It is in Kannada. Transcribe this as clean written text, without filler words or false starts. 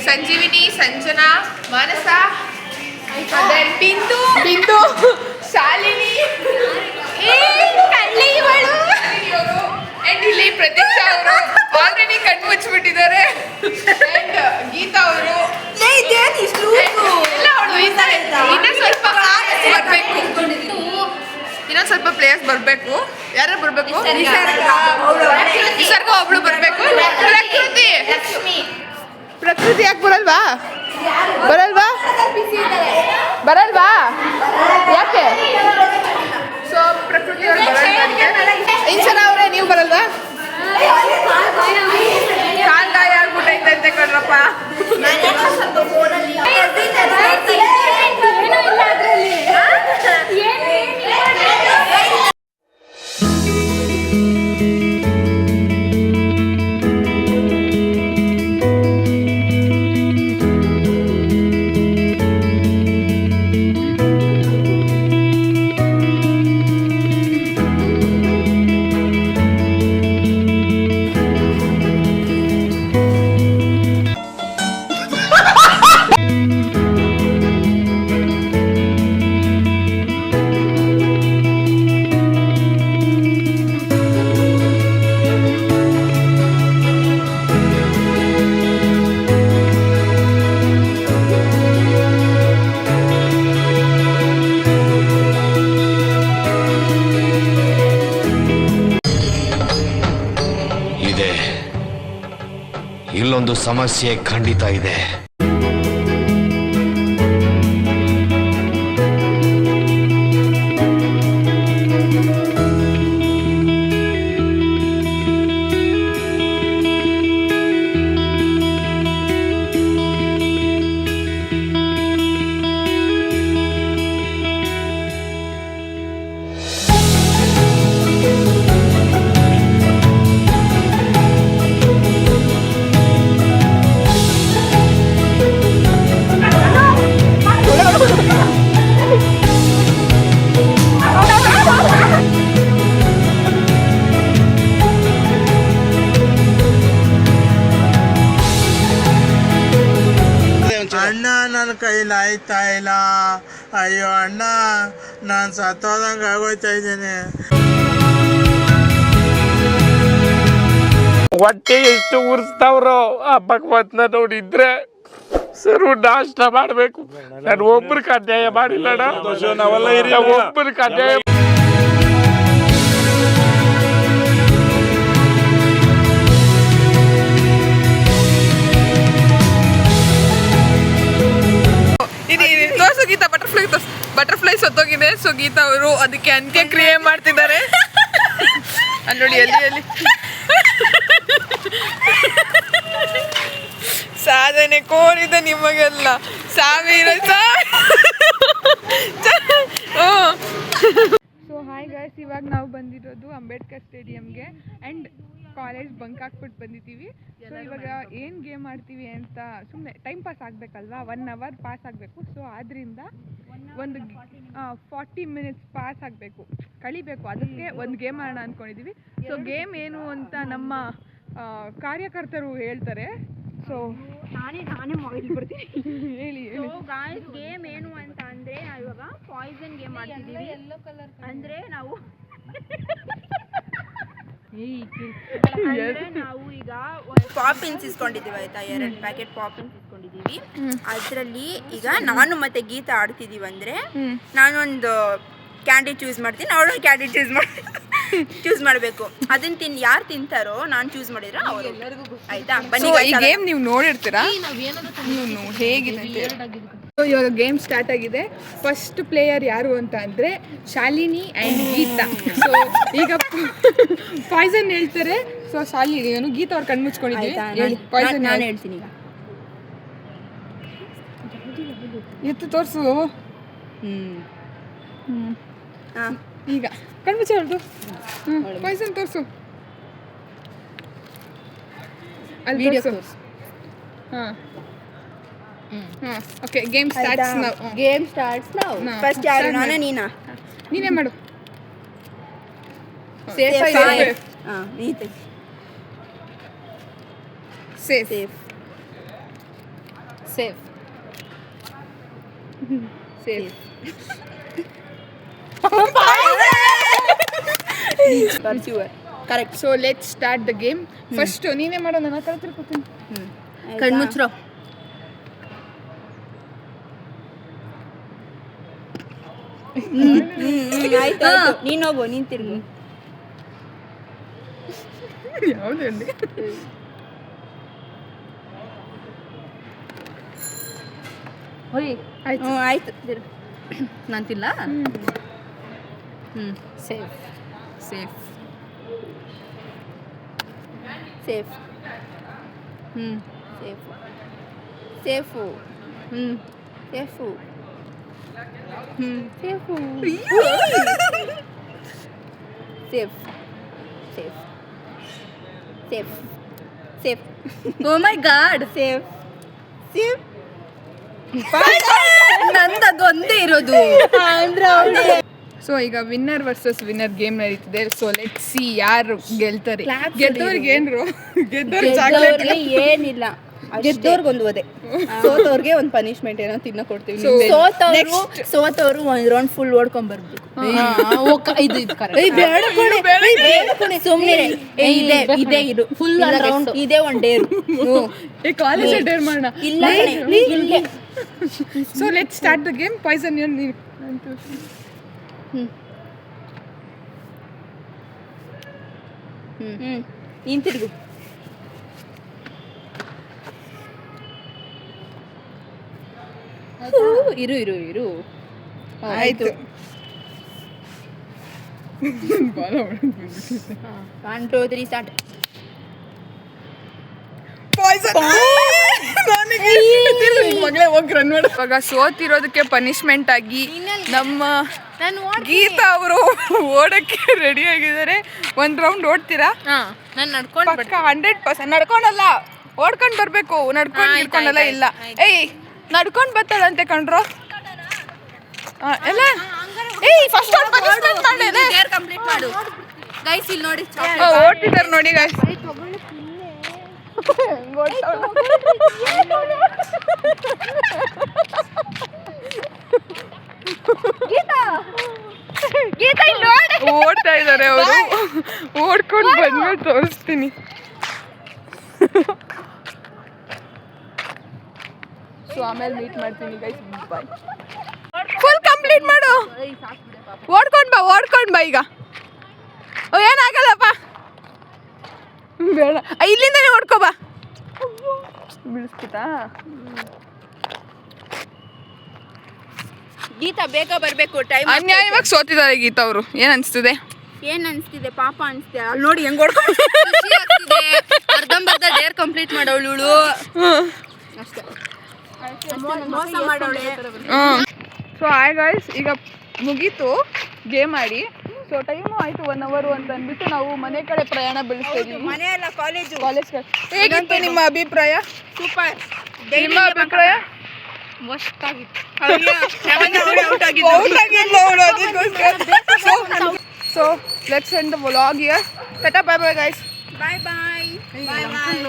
ಸಂಜೀವಿನಿ, ಸಂಜನಾ, ಮಾನಸ, ಬಿಂದು, ಶಾಲಿನಿ, ಅಂಡ್ ಇಲ್ಲಿ ಪ್ರತೀಕ್ಷಾ ಅವರು ಆಲ್ರೆಡಿ ಕಣ್ಣು ಮುಚ್ಚಿಬಿಟ್ಟಿದ್ದಾರೆ. ಅಂಡ್ ಗೀತಾ ಅವರು ಇನ್ನೊಂದು ಸ್ವಲ್ಪ ಪ್ಲೇಯರ್ಸ್ ಬರಬೇಕು. ಯಾರು ಬರಬೇಕು? ನಿಸರ್ಗ ಒಬ್ಳು ಬರಬೇಕು. ಪ್ರಕೃತಿ ಯಾಕೆ ಬರಲ್ವಾ? ಯಾಕೆ? ಸೊ ಪ್ರಕೃತಿ ಇನ್ಸನ ಅವರೇ, ನೀವು ಬರಲ್ವಾ? ಕಾಲ್ ಗಾಯ ಆಗ್ಬಿಟ್ಟೈತೆ ಕಣ್ರಪ್ಪ. ಇಲ್ಲೊಂದು ಸಮಸ್ಯೆ ಖಂಡಿತ ಇದೆ. ಅಣ್ಣ, ನನ್ನ ಕೈಲಿ ಆಯ್ತಾ ಇಲ್ಲ. ಅಯ್ಯೋ ಅಣ್ಣ, ನಾನು ಸತ್ತೋದಂಗೆ ಆಗೋಯ್ತಾ ಇದ್ದೇನೆ. ಹೊಟ್ಟೆ ಎಷ್ಟು ಉರ್ಸ್ತಾವ್ರೋ ಆ ಭಗವಂತನ ನೋಡಿದ್ರೆ ಸರು ನಾಷ್ಟ ಮಾಡ್ಬೇಕು. ನಾನು ಒಬ್ರಿಗೆ ಅನ್ಯಾಯ ಮಾಡಿಲ್ಲಣ್ಣ, ಒಬ್ರಿಗೆ ಅನ್ಯಾಯ. ತೋರ್ಸು ಗೀತಾ, ಬಟರ್ಫ್ಲೈ ಸತ್ತೋಗಿದೆ. ಸೊ ಗೀತಾ ಅವರು ಅದಕ್ಕೆ ಅಂತ್ಯಕ್ರಿಯೆ ಮಾಡ್ತಿದ್ದಾರೆ. ಅಲ್ಲಿ ನೋಡಿ, ಅಲ್ಲಿ ಸಾಧನೆ ಕೋರಿದ ನಿಮಗೆಲ್ಲ ಸಾವಿರ. ಸೊ ಹಾಯ್ ಗಾಯ್ಸ್, ಇವಾಗ ನಾವು ಬಂದಿರೋದು ಅಂಬೇಡ್ಕರ್ ಸ್ಟೇಡಿಯಂಗೆ ಆ್ಯಂಡ್ ಕಾಲೇಜ್ ಬಂಕ್ ಹಾಕ್ಬಿಟ್ಟು ಬಂದಿದ್ದೀವಿ. ಸೊ ಇವಾಗ ಏನು ಗೇಮ್ ಆಡ್ತೀವಿ ಅಂತ ಸುಮ್ಮನೆ ಟೈಮ್ ಪಾಸ್ ಆಗಬೇಕಲ್ವಾ, 1 hour ಪಾಸ್ ಆಗಬೇಕು. ಸೊ ಆದ್ದರಿಂದ ಒಂದು 40 minutes ಪಾಸ್ ಆಗಬೇಕು, ಕಳಿಬೇಕು. ಅದಕ್ಕೆ ಒಂದು ಗೇಮ್ ಆಡೋಣ ಅಂದ್ಕೊಂಡಿದ್ದೀವಿ. ಸೊ ಗೇಮ್ ಏನು ಅಂತ ನಮ್ಮ ಕಾರ್ಯಕರ್ತರು ಹೇಳ್ತಾರೆ. ಸೊ ನಾನೇ ಮೊಬೈಲ್ ಬಿಡ್ತೀನಿ. ಹೇಳಿ. ಗಾಯ್ಸ್, ಗೇಮ್ ಏನು ಅಂತ ಅಂದರೆ ನಾವು ಇವಾಗ ಪಾಯ್ಸನ್ ಗೇಮ್ ಆಡ್ತಿದ್ದೀವಿ. ಅಂದರೆ ನಾವು ನಾವು ಈಗ ಪಾಪಿನ್ಸ್ ಇಸ್ಕೊಂಡಿದ್ದೀವಿ ಆಯ್ತಾ, 2 ಪ್ಯಾಕೆಟ್ ಪಾಪಿನ್ಸ್ ಇಸ್ಕೊಂಡಿದ್ದೀವಿ. ಅದರಲ್ಲಿ ಈಗ ನಾನು ಮತ್ತೆ ಗೀತಾ ಆಡ್ತಿದ್ದೀವಿ. ಅಂದರೆ ನಾನೊಂದು ಕ್ಯಾಂಡಿ ಚೂಸ್ ಮಾಡ್ತೀನಿ, ಅವಳೊಂದು ಕ್ಯಾಂಡಿ ಚೂಸ್ ಮಾಡಬೇಕು. ಅದನ್ನ ಯಾರು ತಿಂತಾರೋ ನಾನು ಚೂಸ್ ಮಾಡಿದ್ರೆ ಅವರು, ಆಯ್ತಾ? ಬನ್ನಿ. ಈ ಗೇಮ್ ನೀವು ನೋಡಿರ್ತೀರಾ, ನೀವು ಹೇಗಿದೆ. ಸೊ ಇವಾಗ ಗೇಮ್ ಸ್ಟಾರ್ಟ್ ಆಗಿದೆ. ಫಸ್ಟ್ ಪ್ಲೇಯರ್ ಯಾರು ಅಂತ ಅಂದರೆ ಶಾಲಿನಿ ಆ್ಯಂಡ್ ಗೀತಾ. ಸೊ ಈಗ ಪಾಯ್ಸನ್ ಹೇಳ್ತಾರೆ. ಸೊ ಶಾಲಿನಿ, ಏನು ಗೀತಾ ಅವ್ರು ಕಣ್ಣು ಮುಚ್ಕೊಂಡಿದ್ದೀವಿ. ಪಾಯ್ಸನ್ ನಾನು ಹೇಳ್ತೀನಿ. ಎತ್ತು ತೋರಿಸು. ಈಗ ಕಣ್ಣು ಮುಚ್ಚ ಹೊರದು. ಪಾಯ್ಸನ್ ತೋರಿಸು. ಅಲ್ಲಿ ವಿಡಿಯೋ ತೋರಿಸು. ಹಾಂ. Okay, game starts now. First ಯಾರು, ನಾನಾ ನೀನಾ? ನೀನೇ ಮಾಡು. Safe. Safe safe. Correct. So let start the game. First ನೀನೇ ಮಾಡೋ, ನನ್ನ ಹತ್ರ ತಿಳ್ಕೊತೀನಿ. ಕಣ್ಮುಚ್ರೋ. ಆಯ್ತು ನೀನ್ ಹೋಗು, ನೀನ್ ತಿರ್ಗು. ಯಾವುದಂడి? ಹೋಯ್ ಆಯ್ತು ನಾನು ತಿಲ್ಲ. Safe safe safe safe safe safe safe safe safe safe oh my god. Safe safe ನಂದದು ಒಂದೇ ಇರೋದು. ಸೊ ಈಗ ವಿನ್ನರ್ ವರ್ಸಸ್ ವಿನ್ನರ್ ಗೇಮ್ ನಡೀತಿದೆ. ಸೊ ಲೆಟ್ ಸಿ ಯಾರು ಗೆಲ್ತಾರೆ. Claps ಗೆದ್ದವ್ರಿಗೆ ಏನ್ರು? ಗೆದ್ದವ್ರಿಗೆ ಚಾಕ್ಲೇಟ್. ಗೆದ್ದವ್ರಿಗೆ ಏನಿಲ್ಲ, ಗೆದ್ದವ್ರಿಗೆ ಒಂದು ಒದೆ, ಸೋತವ್ರಿಗೆ ಒಂದು ಪನಿಷ್ಮೆಂಟ್ ಏನೋ ತಿನ್ನ ಕೊಡ್ತೀವಿ. ಸೋತವ್ರು ಒಂದ್ ರೌಂಡ್ ಫುಲ್ ಓಡ್ಕೊಂಡ್ ಬರ್ಬೇಕು. ಇದು ಸುಮ್ನೆ ಇದೇ ಇರು ಫುಲ್ ರೌಂಡ್. ಇದೇ ಒಂದ್ ಡೇರು. ಈ ಕಾಲೇಜ್ ಡೇರ್ ಮಾಡೋಣ. ಇಲ್ಲ ಇಲ್ಲೇ so let start the game. Poison ನೀನು ನೀನ್ ತಿರ್ಗು. ಇರು ಇರು ಇರು. ಆಯ್ತು. 1 2 3 ಸ್ಟಾರ್ಟ್. ಮಗಳೇ ಹೋಗಿ ರನ್ ಮಾಡು. ಇವಾಗ ಸೋತಿರೋದಕ್ಕೆ ಪನಿಷ್ಮೆಂಟ್ ಆಗಿ ನಮ್ಮ ಗೀತಾ ಅವರು ಓಡಕ್ಕೆ ರೆಡಿ ಆಗಿದ್ದಾರೆ. ಒಂದ್ ರೌಂಡ್ ಓಡ್ತೀರಾ? ನಾನು ನಡ್ಕೊಂಡು ಪಕ್ಕ 100%. ನಡ್ಕೊಂಡಲ್ಲ, ಓಡ್ಕೊಂಡ್ ಬರ್ಬೇಕು. ನಡ್ಕೊಂಡಲ್ಲ ಇಲ್ಲ. ಏಯ್ ನಡ್ಕೊಂಡ್ ಬರ್ತಾಳಂತೆ ಕಣ್ರು. ಎಲ್ಲ ಏಯ್ ಫಸ್ಟ್ ಕಂಪ್ಲೀಟ್ ಮಾಡು ಗೈಸ್. ಇಲ್ಲಿ ನೋಡಿ ಓಡ್ತಿದ್ದಾರೆ ನೋಡಿ ಗೈಸ್. ಓಡ್ತಾ ಇದ್ದಾರೆ ಅವರು. ಓಡ್ಕೊಂಡು ಬಂದ್ಮೇಲೆ ತೋರಿಸ್ತೀನಿ. ಸೊ ಆಮೇಲೆ ಮೀಟ್ ಮಾಡ್ತೀನಿ ಗೈಸ್. ಬಾಯ್. ಫುಲ್ ಕಂಪ್ಲೀಟ್ ಮಾಡು. ಓಡ್ಕೊಂಡ್ ಬಾ ಈಗ. ಏನಾಗಲ್ಲಪ್ಪ, ಬೇಡ. ಇಲ್ಲಿಂದನೇ ಓಡ್ಕೋ ಬಾ. ಬಿಡಿಸ್ಬಿಟ್ಟಾ? ಗೀತಾ ಬೇಗ ಬರ್ಬೇಕು. ಟೈಮ್ ಅನ್ಯಾಯವಾಗಿ ಸೋತಿದ್ದಾರೆ ಗೀತಾ ಅವರು. ಏನ್ ಅನ್ಸ್ತಿದೆ? ಏನ್ ಅನ್ಸ್ತಿದೆ? ಪಾಪ ಅನ್ಸ್ತಿದೆ. ಅಲ್ಲಿ ನೋಡಿ ಹೆಂಗ್ ಓಡ್ಕೊಂಡು ಅರ್ಧಂಬರ್ಧ ಡೇರ್ ಕಂಪ್ಲೀಟ್ ಮಾಡೋಳು ಅಷ್ಟೇ. ಮೋಸ ಮಾಡೋಳೆ. ಸೊ ಹಾಯ್ ಗಾಯ್ಸ್, ಈಗ ಮುಗೀತು ಗೇಮ್ ಆಡಿ. ಸೊ ಟೈಮು ಆಯಿತು 1 hour ಅಂತ ಅಂದ್ಬಿಟ್ಟು ನಾವು ಮನೆ ಕಡೆ ಪ್ರಯಾಣ ಬೆಳೆಸ್ತಾ ಇದ್ದೀವಿ. ಮನೆ ಅಲ್ಲ, ಕಾಲೇಜು. ಕಾಲೇಜ್ ಹೇಗಿತ್ತು ನಿಮ್ಮ ಅಭಿಪ್ರಾಯ? ಸೂಪರ್. ನಿಮ್ಮ ಅಭಿಪ್ರಾಯ? So let's end the vlog here. Tata, bye bye guys. Bye bye bye bye.